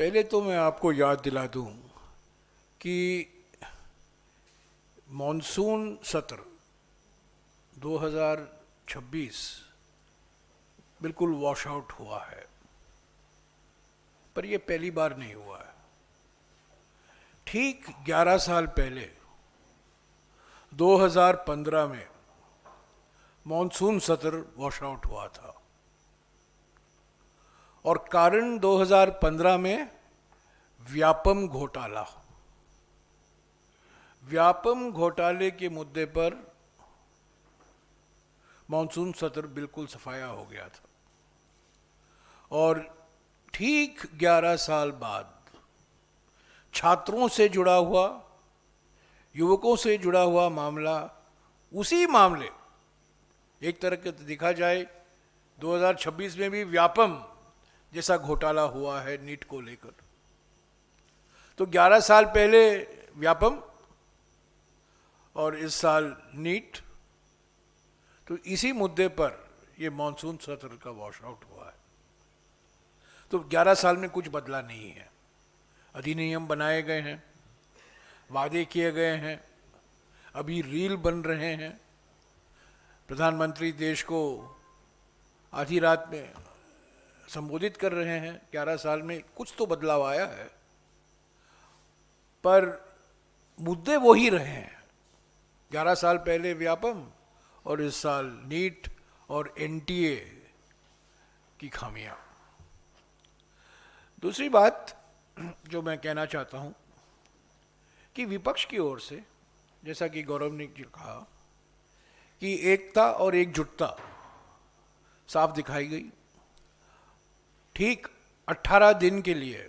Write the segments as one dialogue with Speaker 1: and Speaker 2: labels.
Speaker 1: पहले तो मैं आपको याद दिला दूं कि मॉनसून सत्र 2026 बिल्कुल वॉश आउट हुआ है, पर यह पहली बार नहीं हुआ है। ठीक 11 साल पहले 2015 में मॉनसून सत्र वॉश आउट हुआ था और कारण 2015 में व्यापम घोटाला। व्यापम घोटाले के मुद्दे पर मॉनसून सत्र बिल्कुल सफाया हो गया था और ठीक 11 साल बाद छात्रों से जुड़ा हुआ, युवकों से जुड़ा हुआ मामला, उसी मामले एक तरह के देखा जाए 2026 में भी व्यापम जैसा घोटाला हुआ है नीट को लेकर। तो 11 साल पहले व्यापम और इस साल नीट, तो इसी मुद्दे पर यह मॉनसून सत्र का वॉश आउट हुआ है। तो 11 साल में कुछ बदला नहीं है। अधिनियम बनाए गए हैं, वादे किए गए हैं, अभी रील बन रहे हैं। प्रधानमंत्री देश को आधी रात में संबोधित कर रहे हैं। 11 साल में कुछ तो बदलाव आया है, पर मुद्दे वही रहे हैं। 11 साल पहले व्यापम और इस साल नीट और एनटीए की खामियां। दूसरी बात जो मैं कहना चाहता हूं कि विपक्ष की ओर से, जैसा कि गौरव ने जी कहा, कि एकता और एकजुटता साफ दिखाई गई। ठीक 18 दिन के लिए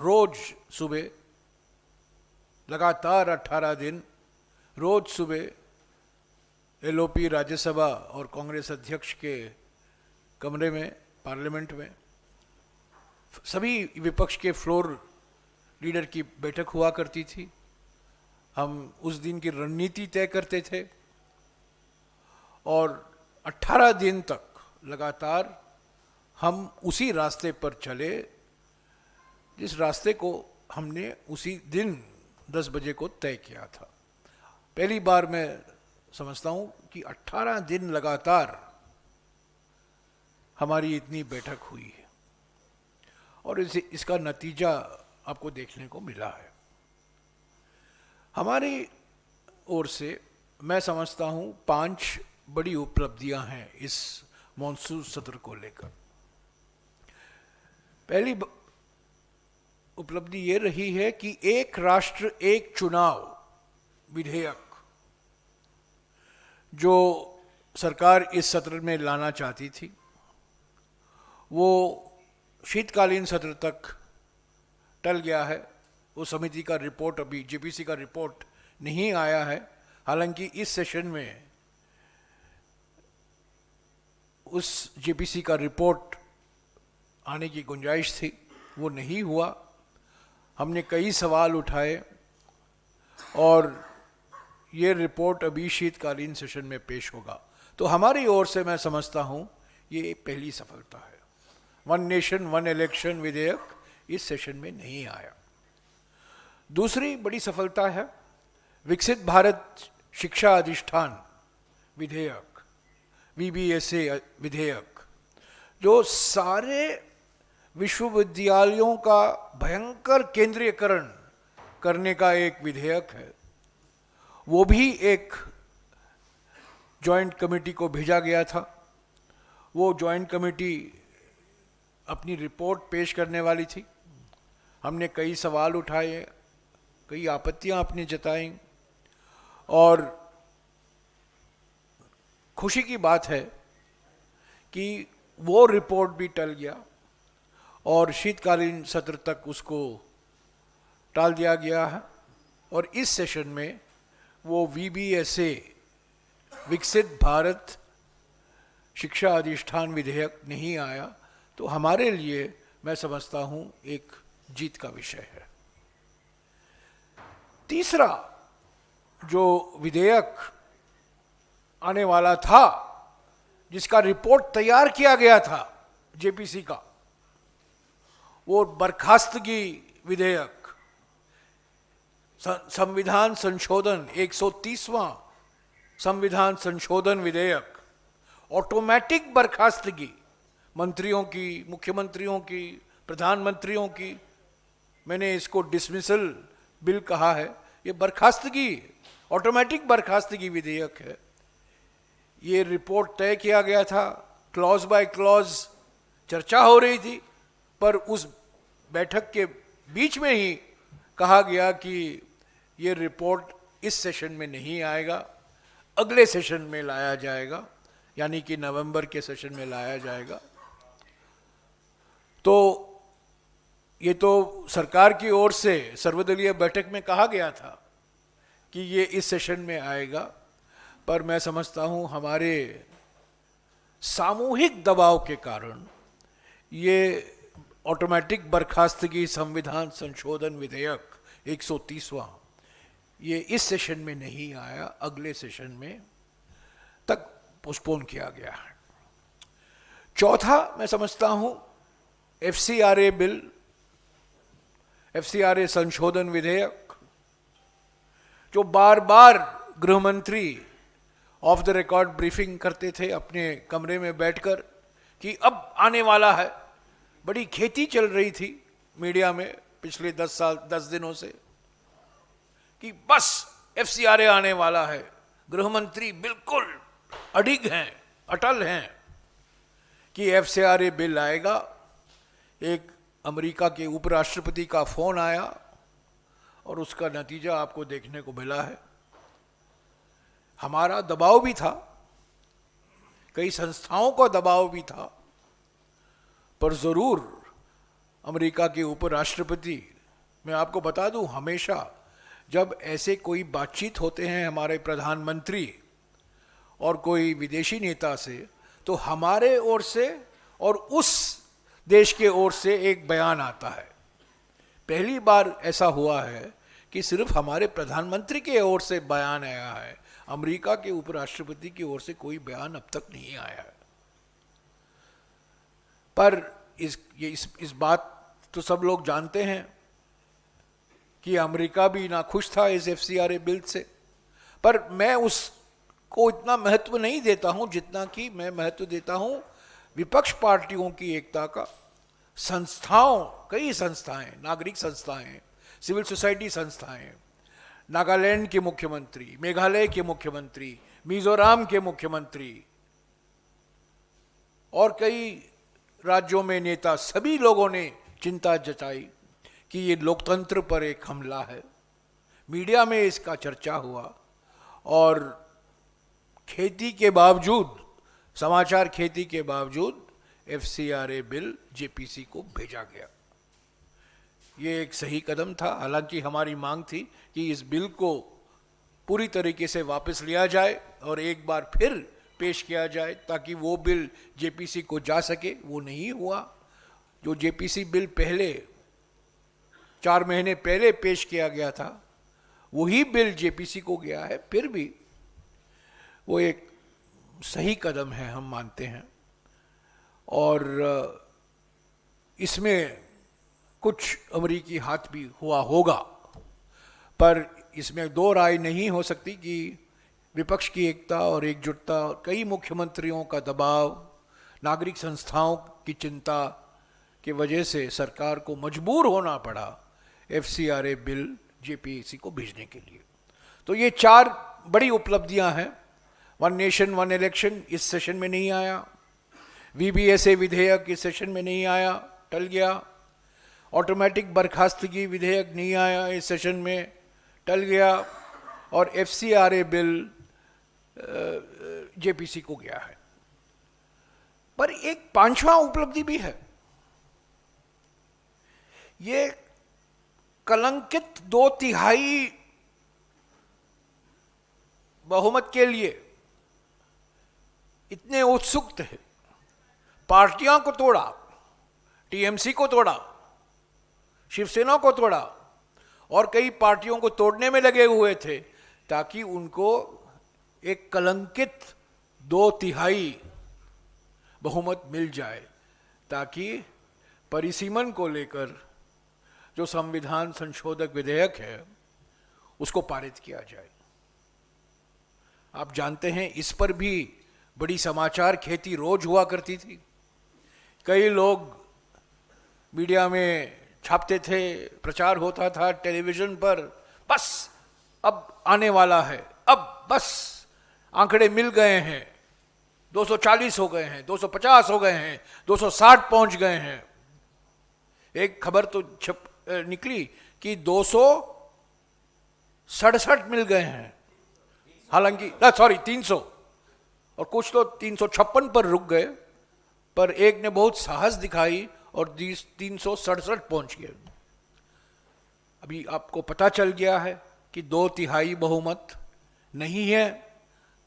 Speaker 1: रोज सुबह, लगातार 18 दिन रोज सुबह एलओपी राज्यसभा और कांग्रेस अध्यक्ष के कमरे में, पार्लियामेंट में, सभी विपक्ष के फ्लोर लीडर की बैठक हुआ करती थी। हम उस दिन की रणनीति तय करते थे और 18 दिन तक लगातार हम उसी रास्ते पर चले जिस रास्ते को हमने उसी दिन 10 बजे को तय किया था। पहली बार मैं समझता हूं कि 18 दिन लगातार हमारी इतनी बैठक हुई है और इसका नतीजा आपको देखने को मिला है। हमारी ओर से मैं समझता हूं 5 बड़ी उपलब्धियां हैं इस मॉनसून सत्र को लेकर। पहली उपलब्धि ये रही है कि एक राष्ट्र एक चुनाव विधेयक जो सरकार इस सत्र में लाना चाहती थी, वो शीतकालीन सत्र तक टल गया है। वो समिति का रिपोर्ट, अभी जेपीसी का रिपोर्ट नहीं आया है। हालांकि इस सेशन में उस जेपीसी का रिपोर्ट आने की गुंजाइश थी, वो नहीं हुआ। हमने कई सवाल उठाए और ये रिपोर्ट अभी शीतकालीन सेशन में पेश होगा। तो हमारी ओर से मैं समझता हूँ ये पहली सफलता है। वन नेशन वन इलेक्शन विधेयक इस सेशन में नहीं आया। दूसरी बड़ी सफलता है विकसित भारत शिक्षा अधिष्ठान विधेयक, वीबीएसए विधेयक, जो सारे विश्वविद्यालयों का भयंकर केंद्रीयकरण करने का एक विधेयक है। वो भी एक जॉइंट कमेटी को भेजा गया था। वो जॉइंट कमेटी अपनी रिपोर्ट पेश करने वाली थी। हमने कई सवाल उठाए, कई आपत्तियां अपनी जताई और खुशी की बात है कि वो रिपोर्ट भी टल गया और शीतकालीन सत्र तक उसको टाल दिया गया है और इस सेशन में वो वीबीएसए विकसित भारत शिक्षा अधिष्ठान विधेयक नहीं आया। तो हमारे लिए मैं समझता हूं एक जीत का विषय है। तीसरा जो विधेयक आने वाला था, जिसका रिपोर्ट तैयार किया गया था जेपीसी का, वो बर्खास्तगी विधेयक, संविधान संशोधन 130वां संविधान संशोधन विधेयक, ऑटोमेटिक बर्खास्तगी मंत्रियों की, मुख्यमंत्रियों की, प्रधानमंत्रियों की, मैंने इसको डिसमिसल बिल कहा है, ये बर्खास्तगी, ऑटोमेटिक बर्खास्तगी विधेयक है। ये रिपोर्ट तय किया गया था, क्लॉज बाय क्लॉज चर्चा हो रही थी, पर उस बैठक के बीच में ही कहा गया कि ये रिपोर्ट इस सेशन में नहीं आएगा, अगले सेशन में लाया जाएगा, यानी कि नवंबर के सेशन में लाया जाएगा। तो ये तो सरकार की ओर से सर्वदलीय बैठक में कहा गया था कि ये इस सेशन में आएगा, पर मैं समझता हूँ हमारे सामूहिक दबाव के कारण ये ऑटोमेटिक बर्खास्तगी संविधान संशोधन विधेयक 130वां ये इस सेशन में नहीं आया, अगले सेशन में तक पोस्टपोन किया गया है। चौथा, मैं समझता हूं एफसीआरए बिल, एफसीआरए संशोधन विधेयक, जो बार बार गृह मंत्री ऑफ द रिकॉर्ड ब्रीफिंग करते थे अपने कमरे में बैठकर कि अब आने वाला है। बड़ी खेती चल रही थी मीडिया में पिछले 10 दिनों से कि बस एफसीआरए आने वाला है। गृह मंत्री बिल्कुल अडिग हैं, अटल हैं कि एफसीआरए बिल आएगा। एक अमेरिका के उपराष्ट्रपति का फोन आया और उसका नतीजा आपको देखने को मिला है। हमारा दबाव भी था, कई संस्थाओं का दबाव भी था, पर जरूर अमेरिका के उपराष्ट्रपति, मैं आपको बता दूं, हमेशा जब ऐसे कोई बातचीत होते हैं हमारे प्रधानमंत्री और कोई विदेशी नेता से, तो हमारे ओर से और उस देश के ओर से एक बयान आता है। पहली बार ऐसा हुआ है कि सिर्फ हमारे प्रधानमंत्री के ओर से बयान आया है, अमेरिका के उपराष्ट्रपति की ओर से कोई बयान अब तक नहीं आया है। पर इस बात तो सब लोग जानते हैं कि अमेरिका भी नाखुश था इस एफसीआरए बिल से, पर मैं उसको इतना महत्व नहीं देता हूं जितना कि मैं महत्व देता हूं विपक्ष पार्टियों की एकता का। संस्थाओं, कई संस्थाएं, नागरिक संस्थाएं, सिविल सोसाइटी संस्थाएं, नागालैंड के मुख्यमंत्री, मेघालय के मुख्यमंत्री, मिजोरम के मुख्यमंत्री और कई राज्यों में नेता, सभी लोगों ने चिंता जताई कि ये लोकतंत्र पर एक हमला है। मीडिया में इसका चर्चा हुआ और खेती के बावजूद, समाचार खेती के बावजूद एफसीआरए बिल जेपीसी को भेजा गया। ये एक सही कदम था। हालांकि हमारी मांग थी कि इस बिल को पूरी तरीके से वापस लिया जाए और एक बार फिर पेश किया जाए ताकि वो बिल जेपीसी को जा सके। वो नहीं हुआ। जो जेपीसी बिल पहले 4 महीने पहले पेश किया गया था, वही बिल जेपीसी को गया है। फिर भी वो एक सही कदम है, हम मानते हैं। और इसमें कुछ अमेरिकी हाथ भी हुआ होगा, पर इसमें दो राय नहीं हो सकती कि विपक्ष की एकता और एकजुटता, कई मुख्यमंत्रियों का दबाव, नागरिक संस्थाओं की चिंता की वजह से सरकार को मजबूर होना पड़ा एफसीआरए बिल जेपीसी को भेजने के लिए। तो ये 4 बड़ी उपलब्धियां हैं। वन नेशन वन इलेक्शन इस सेशन में नहीं आया, वीबीएसए विधेयक इस सेशन में नहीं आया, टल गया। ऑटोमेटिक बर्खास्तगी विधेयक नहीं आया इस सेशन में, टल गया। और एफसीआरए बिल जेपीसी को गया है। पर एक 5वां उपलब्धि भी है। ये कलंकित 2/3 बहुमत के लिए इतने उत्सुक थे। पार्टियों को तोड़ा, टीएमसी को तोड़ा, शिवसेना को तोड़ा और कई पार्टियों को तोड़ने में लगे हुए थे ताकि उनको एक कलंकित 2/3 बहुमत मिल जाए, ताकि परिसीमन को लेकर जो संविधान संशोधक विधेयक है उसको पारित किया जाए। आप जानते हैं इस पर भी बड़ी समाचार खेती रोज हुआ करती थी। कई लोग मीडिया में छापते थे, प्रचार होता था टेलीविजन पर, बस अब आने वाला है, अब बस आंकड़े मिल गए हैं, 240 हो गए हैं, 250 हो गए हैं, 260 पहुंच गए हैं। एक खबर तो निकली कि 267 मिल गए हैं, हालांकि 300, और कुछ तो 356 पर रुक गए, पर एक ने बहुत साहस दिखाई और 367 पहुंच गए। अभी आपको पता चल गया है कि 2/3 बहुमत नहीं है,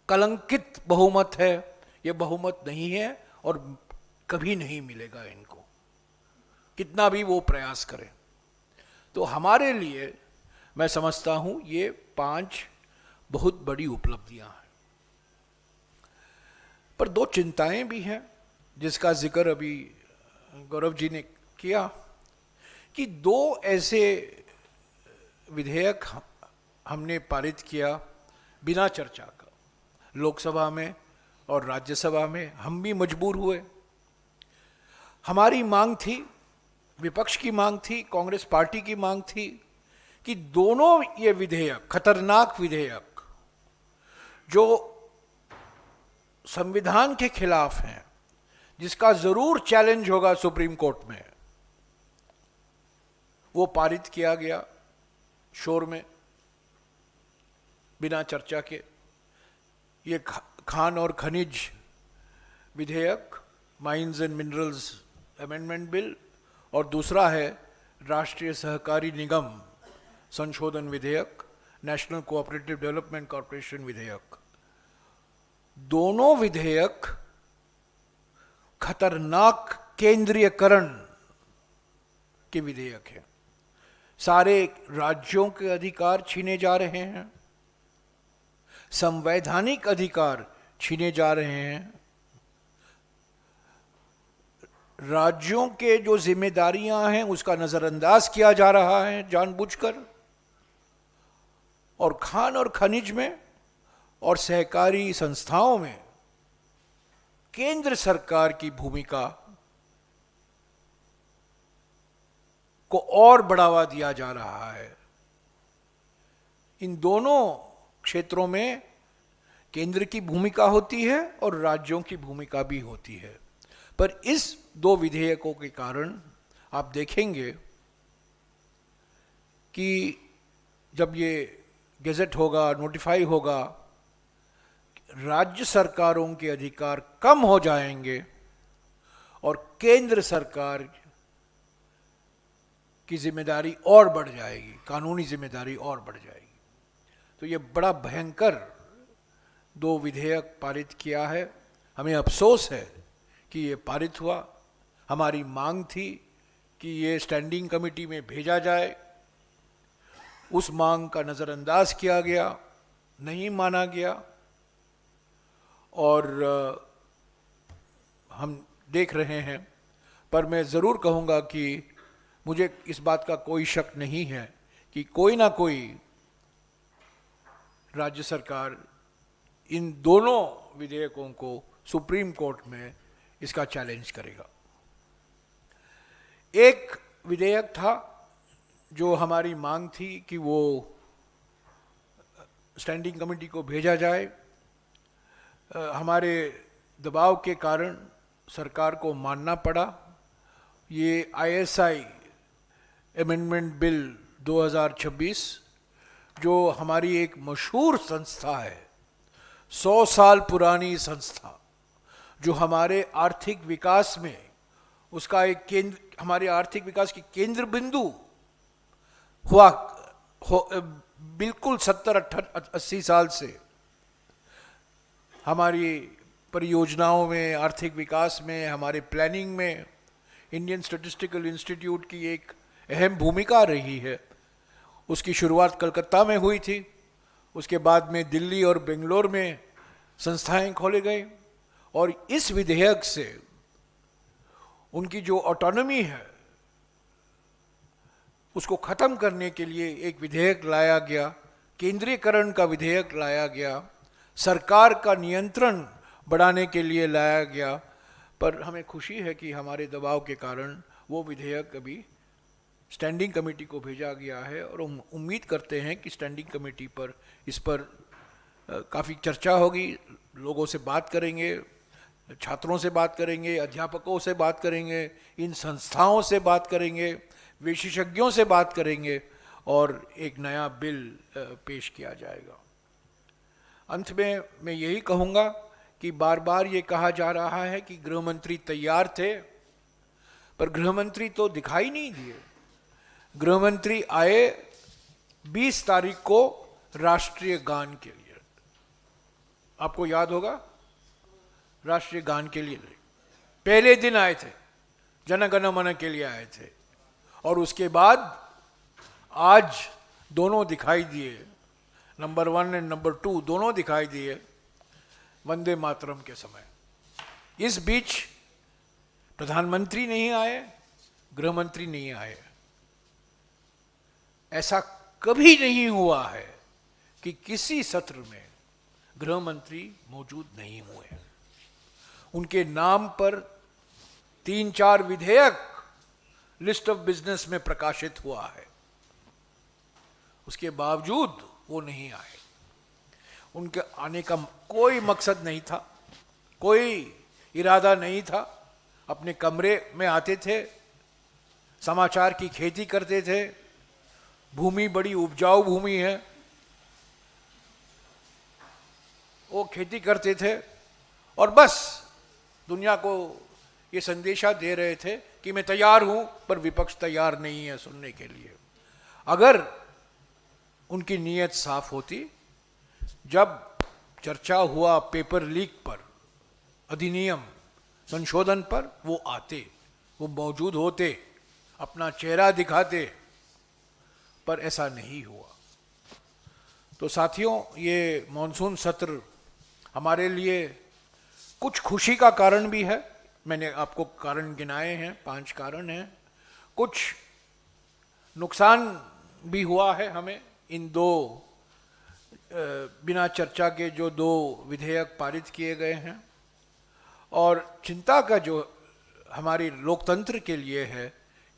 Speaker 1: कलंकित बहुमत है, यह बहुमत नहीं है और कभी नहीं मिलेगा इनको, कितना भी वो प्रयास करें। तो हमारे लिए मैं समझता हूं ये 5 बहुत बड़ी उपलब्धियां हैं। पर 2 चिंताएं भी हैं जिसका जिक्र अभी गौरव जी ने किया, कि 2 ऐसे विधेयक हमने पारित किया बिना चर्चा का, लोकसभा में और राज्यसभा में। हम भी मजबूर हुए। हमारी मांग थी, विपक्ष की मांग थी, कांग्रेस पार्टी की मांग थी कि दोनों ये विधेयक, खतरनाक विधेयक जो संविधान के खिलाफ हैं, जिसका जरूर चैलेंज होगा सुप्रीम कोर्ट में, वो पारित किया गया शोर में, बिना चर्चा के। ये खान और खनिज विधेयक, mines and minerals amendment bill, और दूसरा है राष्ट्रीय सहकारी निगम संशोधन विधेयक, नेशनल कोऑपरेटिव डेवलपमेंट कॉर्पोरेशन विधेयक। दोनों विधेयक खतरनाक केंद्रीयकरण के विधेयक हैं। सारे राज्यों के अधिकार छीने जा रहे हैं, संवैधानिक अधिकार छीने जा रहे हैं, राज्यों के जो जिम्मेदारियां हैं उसका नजरअंदाज किया जा रहा है जानबूझकर, और खान और खनिज में और सहकारी संस्थाओं में केंद्र सरकार की भूमिका को और बढ़ावा दिया जा रहा है। इन दोनों क्षेत्रों में केंद्र की भूमिका होती है और राज्यों की भूमिका भी होती है। पर इस 2 विधेयकों के कारण आप देखेंगे कि जब ये गेजेट होगा, नोटिफाई होगा, राज्य सरकारों के अधिकार कम हो जाएंगे और केंद्र सरकार की जिम्मेदारी और बढ़ जाएगी, कानूनी जिम्मेदारी और बढ़ जाएगी। तो ये बड़ा भयंकर 2 विधेयक पारित किया है। हमें अफसोस है कि ये पारित हुआ। हमारी मांग थी कि ये स्टैंडिंग कमेटी में भेजा जाए, उस मांग का नज़रअंदाज किया गया, नहीं माना गया, और हम देख रहे हैं। पर मैं ज़रूर कहूँगा कि मुझे इस बात का कोई शक नहीं है कि कोई ना कोई राज्य सरकार इन दोनों विधेयकों को सुप्रीम कोर्ट में इसका चैलेंज करेगा। एक विधेयक था जो हमारी मांग थी कि वो स्टैंडिंग कमेटी को भेजा जाए। हमारे दबाव के कारण सरकार को मानना पड़ा। ये ISI अमेंडमेंट बिल 2026 जो हमारी एक मशहूर संस्था है, 100 साल पुरानी संस्था, जो हमारे आर्थिक विकास में उसका एक केंद्र, हमारे आर्थिक विकास की केंद्र बिंदु हुआ बिल्कुल 70-80 साल से हमारी परियोजनाओं में, आर्थिक विकास में, हमारे प्लानिंग में इंडियन स्टैटिस्टिकल इंस्टीट्यूट की एक अहम भूमिका रही है। उसकी शुरुआत कलकत्ता में हुई थी, उसके बाद में दिल्ली और बेंगलोर में संस्थाएं खोले गए, और इस विधेयक से उनकी जो ऑटोनॉमी है, उसको खत्म करने के लिए एक विधेयक लाया गया, केंद्रीयकरण का विधेयक लाया गया, सरकार का नियंत्रण बढ़ाने के लिए लाया गया। पर हमें खुशी है कि हमारे दबाव के कारण वो विधेयक अभी स्टैंडिंग कमेटी को भेजा गया है, और हम उम्मीद करते हैं कि स्टैंडिंग कमेटी पर इस पर काफ़ी चर्चा होगी, लोगों से बात करेंगे, छात्रों से बात करेंगे, अध्यापकों से बात करेंगे, इन संस्थाओं से बात करेंगे, विशेषज्ञों से बात करेंगे, और एक नया बिल पेश किया जाएगा। अंत में मैं यही कहूँगा कि बार बार ये कहा जा रहा है कि गृहमंत्री तैयार थे, पर गृहमंत्री तो दिखाई नहीं दिए। गृहमंत्री आए 20 तारीख को राष्ट्रीय गान के लिए, आपको याद होगा, राष्ट्रीय गान के लिए पहले दिन आए थे, जन गण मन के लिए आए थे, और उसके बाद आज दोनों दिखाई दिए, नंबर 1 और नंबर 2 दोनों दिखाई दिए वंदे मातरम के समय। इस बीच प्रधानमंत्री नहीं आए, गृहमंत्री नहीं आए। ऐसा कभी नहीं हुआ है कि किसी सत्र में गृहमंत्री मौजूद नहीं हुए। उनके नाम पर 3-4 विधेयक लिस्ट ऑफ बिजनेस में प्रकाशित हुआ है, उसके बावजूद वो नहीं आए। उनके आने का कोई मकसद नहीं था, कोई इरादा नहीं था। अपने कमरे में आते थे, समाचार की खेती करते थे, भूमि बड़ी उपजाऊ भूमि है, वो खेती करते थे, और बस दुनिया को ये संदेशा दे रहे थे कि मैं तैयार हूं, पर विपक्ष तैयार नहीं है सुनने के लिए। अगर उनकी नीयत साफ होती, जब चर्चा हुआ पेपर लीक पर, अधिनियम संशोधन पर, वो आते, वो मौजूद होते, अपना चेहरा दिखाते, पर ऐसा नहीं हुआ। तो साथियों, ये मॉनसून सत्र हमारे लिए कुछ खुशी का कारण भी है। मैंने आपको कारण गिनाए हैं, 5 कारण हैं। कुछ नुकसान भी हुआ है हमें, इन 2 बिना चर्चा के जो 2 विधेयक पारित किए गए हैं। और चिंता का जो हमारी लोकतंत्र के लिए है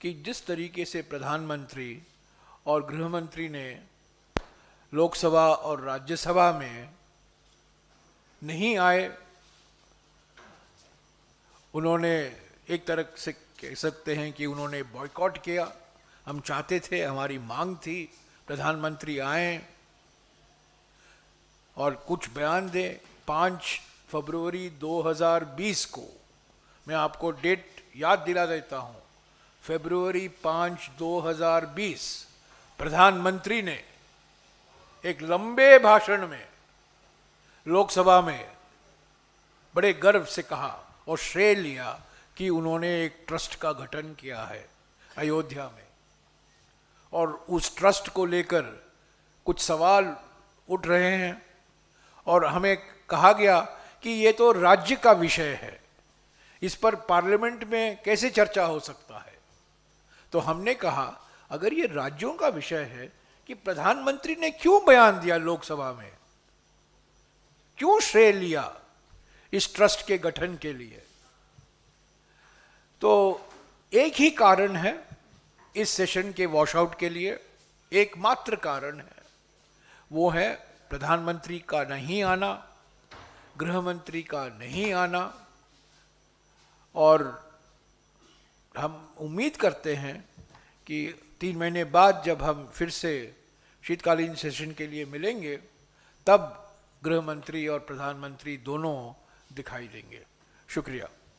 Speaker 1: कि जिस तरीके से प्रधानमंत्री और गृहमंत्री ने लोकसभा और राज्यसभा में नहीं आए, उन्होंने एक तरह से कह सकते हैं कि उन्होंने बॉयकॉट किया। हम चाहते थे, हमारी मांग थी, प्रधानमंत्री आए और कुछ बयान दें। 5 फरवरी 2020 को, मैं आपको डेट याद दिला देता हूँ, फरवरी 5, 2020 प्रधानमंत्री ने एक लंबे भाषण में लोकसभा में बड़े गर्व से कहा और श्रेय लिया कि उन्होंने एक ट्रस्ट का गठन किया है अयोध्या में, और उस ट्रस्ट को लेकर कुछ सवाल उठ रहे हैं, और हमें कहा गया कि ये तो राज्य का विषय है, इस पर पार्लियामेंट में कैसे चर्चा हो सकता है। तो हमने कहा, अगर ये राज्यों का विषय है, कि प्रधानमंत्री ने क्यों बयान दिया लोकसभा में, क्यों श्रेय लिया इस ट्रस्ट के गठन के लिए। तो एक ही कारण है इस सेशन के वॉशआउट के लिए, एकमात्र कारण है, वो है प्रधानमंत्री का नहीं आना, गृहमंत्री का नहीं आना। और हम उम्मीद करते हैं कि 3 महीने बाद जब हम फिर से शीतकालीन सेशन के लिए मिलेंगे, तब गृहमंत्री और प्रधानमंत्री दोनों दिखाई देंगे। शुक्रिया।